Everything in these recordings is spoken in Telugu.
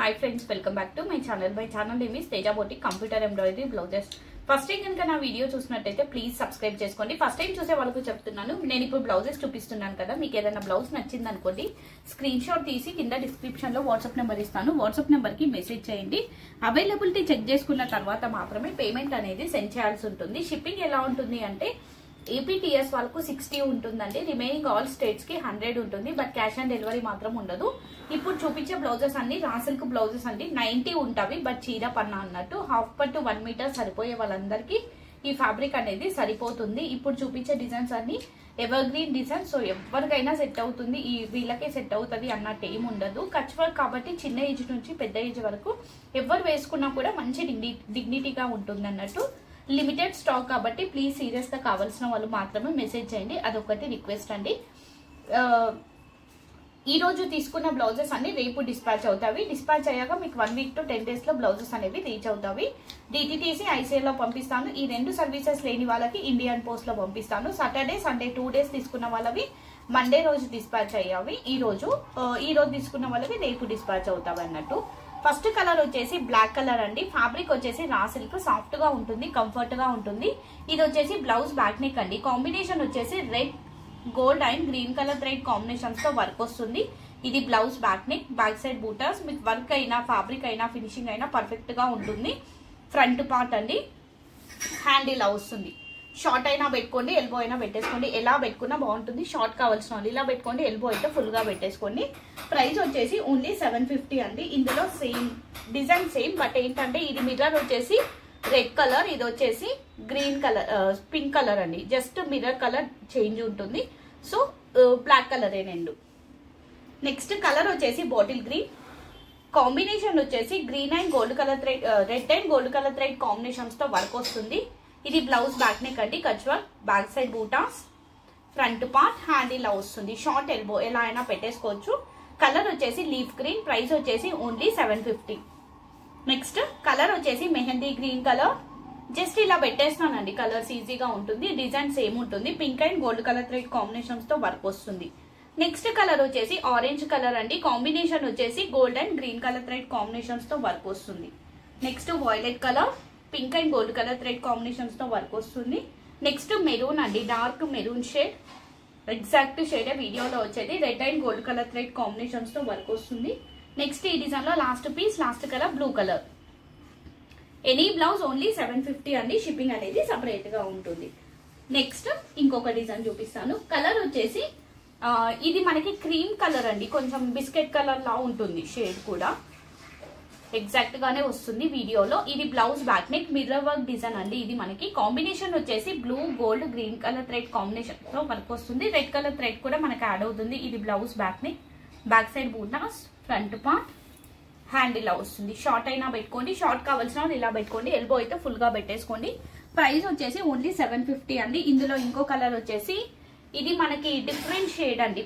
High friends welcome back to my channel name is Teja boutique computer embroidery blouses first time कనుక నా వీడియో చూసినట్లయితే ప్లీజ్ సబ్స్క్రైబ్ చేసుకోండి ఫస్ట్ టైం చూసే వాళ్ళకు చెప్తున్నాను నేను ఇప్పుడు బ్లౌజెస్ చూపిస్తున్నాను కదా మీకు ఏదైనా బ్లౌజ్ నచ్చింది అనుకోండి స్క్రీన్ షాట్ తీసి కింద డిస్క్రిప్షన్ లో వాట్సాప్ నెంబర్ ఇస్తాను వాట్సాప్ నెంబర్ కి మెసేజ్ చేయండి అవైలబిలిటీ చెక్ చేసుకున్న తర్వాత మాత్రమే పేమెంట్ అనేది సెండ్ చేయాల్సి ఉంటుంది షిప్పింగ్ ఎలా ఉంటుంది అంటే ఏపీటీఎస్ వాళ్ళకు 60 ఉంటుందండి రిమైనింగ్ ఆల్ స్టేట్స్ కి 100 ఉంటుంది బట్ క్యాష్ ఆన్ డెలివరీ మాత్రం ఉండదు ఇప్పుడు చూపించే బ్లౌజెస్ అన్ని రా సిల్క్ బ్లౌజెస్ అండి 90 ఉంటాయి బట్ చీర పన్నా అన్నట్టు హాఫ్ పట్టు 1 మీటర్ సరిపోయే వాళ్ళందరికీ ఈ ఫ్యాబ్రిక్ అనేది సరిపోతుంది ఇప్పుడు చూపించే డిజైన్స్ అన్ని ఎవర్ గ్రీన్ డిజైన్ సో ఎవరికైనా సెట్ అవుతుంది ఈ వీళ్ళకే సెట్ అవుతుంది అన్నట్టు ఏం ఉండదు కచ్ వర్క్ కాబట్టి చిన్న ఏజ్ నుంచి పెద్ద ఏజ్ వరకు ఎవరు వేసుకున్నా కూడా మంచి డిగ్నిటీగా ఉంటుంది అన్నట్టు లిమిటెడ్ స్టాక్ కాబట్టి ప్లీజ్ సీరియస్ గా కావాల్సిన వాళ్ళు మాత్రమే మెసేజ్ చేయండి అదొకటి రిక్వెస్ట్ అండి ఈ రోజు తీసుకున్న బ్లౌజెస్ అన్ని రేపు డిస్పాచ్ అవుతాయి డిస్పాచ్ అయ్యాక మీకు 1 వీక్ టు 10 డేస్ లో బ్లౌజెస్ అనేవి రీచ్ అవుతాయి డిటిటిసి ఐసిఎల్ లో పంపిస్తాను ఈ రెండు సర్వీసెస్ లేని వాళ్ళకి ఇండియన్ పోస్ట్ లో పంపిస్తాను సాటర్డే సండే 2 డేస్ తీసుకున్న వాళ్ళవి మండే రోజు డిస్పాచ్ అయ్యావి ఈ రోజు తీసుకున్న వాళ్ళకి రేపు డిస్పాచ్ అవుతాయి అన్నట్టు ఫస్ట్ కలర్ వచ్చేసి బ్లాక్ కలర్ అండి ఫ్యాబ్రిక్ వచ్చేసి రా సిల్క్ సాఫ్ట్ గా ఉంటుంది కంఫర్ట్ గా ఉంటుంది ఇది వచ్చేసి బ్లౌజ్ బ్యాక్ నెక్ అండి కాంబినేషన్ వచ్చేసి red gold and green colour thread combinations తో వర్క్ వస్తుంది ఇది blouse back neck back side బూటర్స్ మీకు వర్క్ అయినా ఫ్యాబ్రిక్ అయినా ఫినిషింగ్ అయినా పర్ఫెక్ట్ గా ఉంటుంది ఫ్రంట్ పార్ట్ అండి హ్యాండ్ ఇలా వస్తుంది షార్ట్ అయినా పెట్టుకోండి ఎల్బో అయినా పెట్టేసుకోండి ఎలా పెట్టుకున్నా బాగుంటుంది షార్ట్ కావాల్సిన వాళ్ళు ఇలా పెట్టుకోండి ఎల్బో అయితే ఫుల్ గా పెట్టేసుకోండి ప్రైస్ వచ్చేసి ఓన్లీ 750 అండి ఇందులో సేమ్ డిజైన్ సేమ్ బట్ ఏంటంటే ఇది మిర్రర్ వచ్చేసి రెడ్ కలర్ ఇది వచ్చేసి గ్రీన్ కలర్ పింక్ కలర్ అండి జస్ట్ మిర్రర్ కలర్ చేంజ్ ఉంటుంది సో బ్లాక్ కలర్ రెండు నెక్స్ట్ కలర్ వచ్చేసి బాటిల్ గ్రీన్ కాంబినేషన్ వచ్చేసి green and gold colour thread red and gold colour thread combinations తో వర్క్ వస్తుంది ఇది బ్లౌజ్ బ్యాక్ నెక్ అండి Kutch work back side buttas front part hand ఇలా వస్తుంది షార్ట్ ఎల్బో ఎలా అయినా పెట్టేసుకోవచ్చు కలర్ వచ్చేసి లీఫ్ గ్రీన్ ప్రైస్ వచ్చేసి ఓన్లీ 750 నెక్స్ట్ కలర్ వచ్చేసి మెహందీ గ్రీన్ కలర్ జస్ట్ ఇలా పెట్టేస్తానండి కలర్స్ ఈజీగా ఉంటుంది డిజైన్ సేమ్ ఉంటుంది pink and gold colour thread combinations తో వర్క్ వస్తుంది నెక్స్ట్ కలర్ వచ్చేసి ఆరెంజ్ కలర్ అండి కాంబినేషన్ వచ్చేసి gold and green colour thread combinations తో వర్క్ వస్తుంది next violet colour pink and gold colour thread combinations తో వర్క్ వస్తుంది నెక్స్ట్ మెరూన్ అండి dark maroon shade exact shade వీడియోలో వచ్చేది red and gold colour thread combinations తో వర్క్ వస్తుంది నెక్స్ట్ ఈ డిజైన్ లో last piece last colour blue colour any blouse only 750 అండి షిప్పింగ్ అనేది సపరేట్ గా ఉంటుంది నెక్స్ట్ ఇంకొక డిజైన్ చూపిస్తాను కలర్ వచ్చేసి ఇది మనకి క్రీమ్ కలర్ అండి కొంచెం బిస్కెట్ కలర్ లా ఉంటుంది షేడ్ కూడా ఎగ్జాక్ట్ గానే వస్తుంది వీడియోలో ఇది blouse back neck mirror work design అండి ఇది మనకి కాంబినేషన్ వచ్చేసి blue gold green colour thread combination తో వర్క్ వస్తుంది రెడ్ కలర్ థ్రెడ్ కూడా మనకి యాడ్ అవుతుంది ఇది blouse back neck back side buttas front part hand ఇలా వస్తుంది షార్ట్ అయినా పెట్టుకోండి షార్ట్ కావాల్సిన వాళ్ళు ఇలా పెట్టుకోండి ఎల్బో అయితే ఫుల్ గా పెట్టేసుకోండి ప్రైస్ వచ్చేసి ఓన్లీ 750 అండి ఇందులో ఇంకో కలర్ వచ్చేసి ఇది మనకి డిఫరెంట్ షేడ్ అండి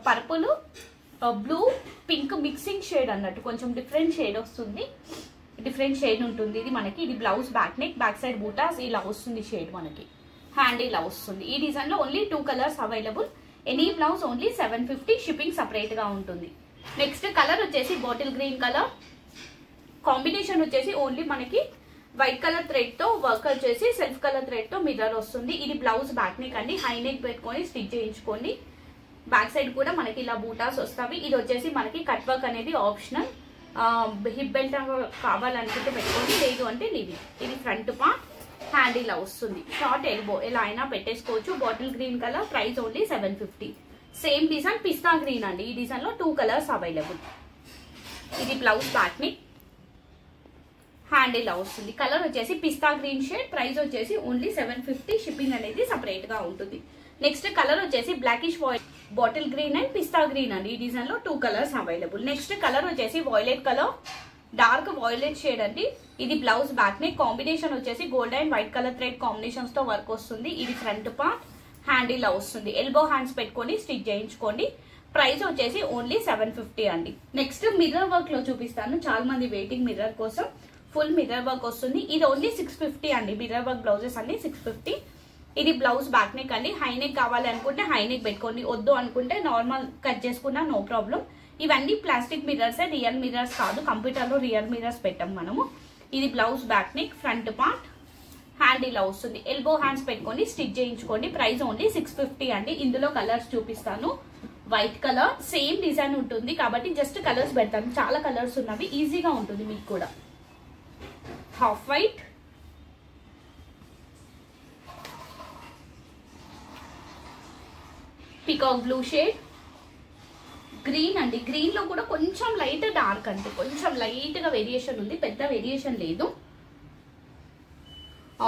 purple blue pink mixing shade అన్నట్టు కొంచెం డిఫరెంట్ షేడ్ వస్తుంది డిఫరెంట్ షేడ్ ఉంటుంది ఇది మనకి ఇది blouse back neck back side buttas ఇలా వస్తుంది షేడ్ మనకి హ్యాండ్ ఇలా వస్తుంది ఈ డిజైన్ లో only 2 colours available any blouse only 750 shipping separate గా ఉంటుంది నెక్స్ట్ కలర్ వచ్చేసి బాటిల్ గ్రీన్ కలర్ కాంబినేషన్ వచ్చేసి ఓన్లీ మనకి వైట్ కలర్ థ్రెడ్ తో వర్క్ వచ్చేసి సెల్ఫ్ కలర్ థ్రెడ్ తో మిర్రర్ వస్తుంది ఇది బ్లౌజ్ బ్యాక్ నెక్ అండి హై నెక్ పెట్టుకొని స్టిచ్ చేయించుకోండి బ్యాక్ సైడ్ కూడా మనకి ఇలా బూటాస్ వస్తాయి ఇది వచ్చేసి మనకి కట్ వర్క్ అనేది ఆప్షనల్ హిప్ బెల్ట్ కావాలనుకుంటే పెట్టుకోండి లేదు అంటే లివి ఇది ఫ్రంట్ పార్ట్ హ్యాండ్ ఇలా వస్తుంది షార్ట్ ఎల్బో ఎలా అయినా పెట్టేసుకోవచ్చు bottle green colour price only 750 same design pista green అండి ఈ డిజైన్ లో 2 కలర్స్ అవైలబుల్ ఇది బ్లౌజ్ బ్యాక్ నెక్ హ్యాండ్ ఇలా వస్తుంది కలర్ వచ్చేసి పిస్తా గ్రీన్ షేడ్ ప్రైస్ వచ్చేసి ఓన్లీ 750 షిప్పింగ్ అనేది సపరేట్ గా ఉంటుంది నెక్స్ట్ కలర్ వచ్చేసి blackish bottle green and pista green అండి ఈ డిజైన్ లో 2 కలర్స్ అవైలబుల్ నెక్స్ట్ కలర్ వచ్చేసి violet colour dark violet shade అండి ఇది బ్లౌజ్ బ్యాక్ నెక్ కాంబినేషన్ వచ్చేసి gold and white colour thread combinations తో వర్క్ వస్తుంది ఇది ఫ్రంట్ పార్ట్ హ్యాండ్ ఇలా వస్తుంది ఎల్బో హ్యాండ్స్ పెట్టుకొని స్టిచ్ చేయించుకోండి ప్రైస్ వచ్చేసి ఓన్లీ 750 అండి నెక్స్ట్ మిర్రర్ వర్క్ లో చూపిస్తాను చాలా మంది వెయిటింగ్ మిర్రర్ కోసం ఫుల్ మిర్రర్ వర్క్ వస్తుంది ఇది ఓన్లీ 650 అండి మిర్రర్ వర్క్ బ్లౌజెస్ అన్ని 650 ఇది బ్లౌజ్ బ్యాక్ నెక్ అండి హై నెక్ కావాలి అనుకుంటే హై నెక్ పెట్టుకోండి వద్దు అనుకుంటే నార్మల్ కట్ చేసుకున్నా నో ప్రాబ్లం ఇవన్నీ ప్లాస్టిక్ మిర్రర్స్, రియల్ మిర్రర్స్ కాదు, కంప్యూటర్ లో రియల్ మిర్రర్స్ పెట్టాం మనము. ఇది blouse back neck, front part, hand ఇలా వస్తుంది. ఎల్బో హ్యాండ్స్ పెట్టుకొని స్టిచ్ చేయించుకోండి. ప్రైస్ ఓన్లీ 650 అండి. ఇందులో కలర్స్ చూపిస్తాను. వైట్ కలర్ సేమ్ డిజైన్ ఉంటుంది కాబట్టి జస్ట్ కలర్స్ పెడతాను. చాలా కలర్స్ ఉన్నవి, ఈజీగా ఉంటుంది మీకు కూడా. Half white, peacock blue shade, green అండి. గ్రీన్ లో కూడా కొంచెం లైట్ డార్క్ అంటే కొంచెం లైట్ గా వేరియేషన్ ఉంది, పెద్ద వేరియేషన్ లేదు.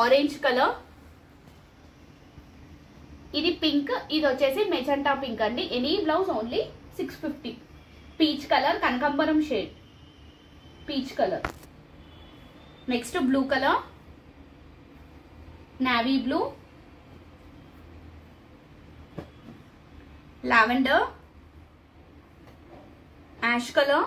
ఆరెంజ్ కలర్, ఇది పింక్, ఇది వచ్చేసి మెజెంటా పింక్ అండి. Any blouse only 650. Peach colour, కనకాంబరం shade, peach colour. Next blue colour, navy blue, lavender, ash colour,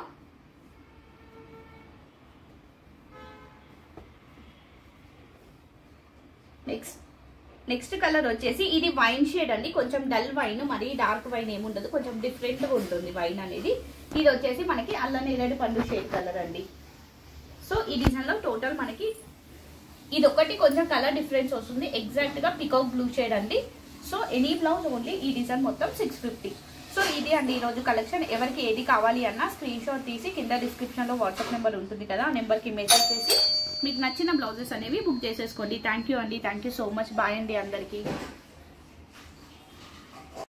next colour వచ్చేసి ఇది వైన్ షేడ్ అండి. కొంచెం డల్ వైన్, మరీ డార్క్ వైన్ ఏముండదు, కొంచెం డిఫరెంట్ గా ఉంటుంది వైన్ అనేది. ఇది వచ్చేసి మనకి అల్ల నేరేడు పండు షేడ్ కలర్ అండి. సో ఈ డిజైన్ లో టోటల్ మనకి ఇది ఒకటి కొంచెం కలర్ డిఫరెన్స్ వస్తుంది. ఎగ్జాక్ట్ గా పికాక్ బ్లూ షేడ్ అండి. సో ఎనీ బ్లౌజ్ ఓన్లీ ఈ డిజైన్ మొత్తం 650. సో ఇది అండి ఈరోజు కలెక్షన్. ఎవరికి ఏది కావాలి అన్నా స్క్రీన్ షాట్ తీసి కింద డిస్క్రిప్షన్ లో వాట్సాప్ నెంబర్ ఉంటుంది కదా, ఆ నెంబర్ కి మెసేజ్ చేసి మీకు నచ్చిన బ్లౌజెస్ అనేవి బుక్ చేసేసుకోండి. థ్యాంక్ యూ అండి, thank you so much. Bye అండి అందరికీ.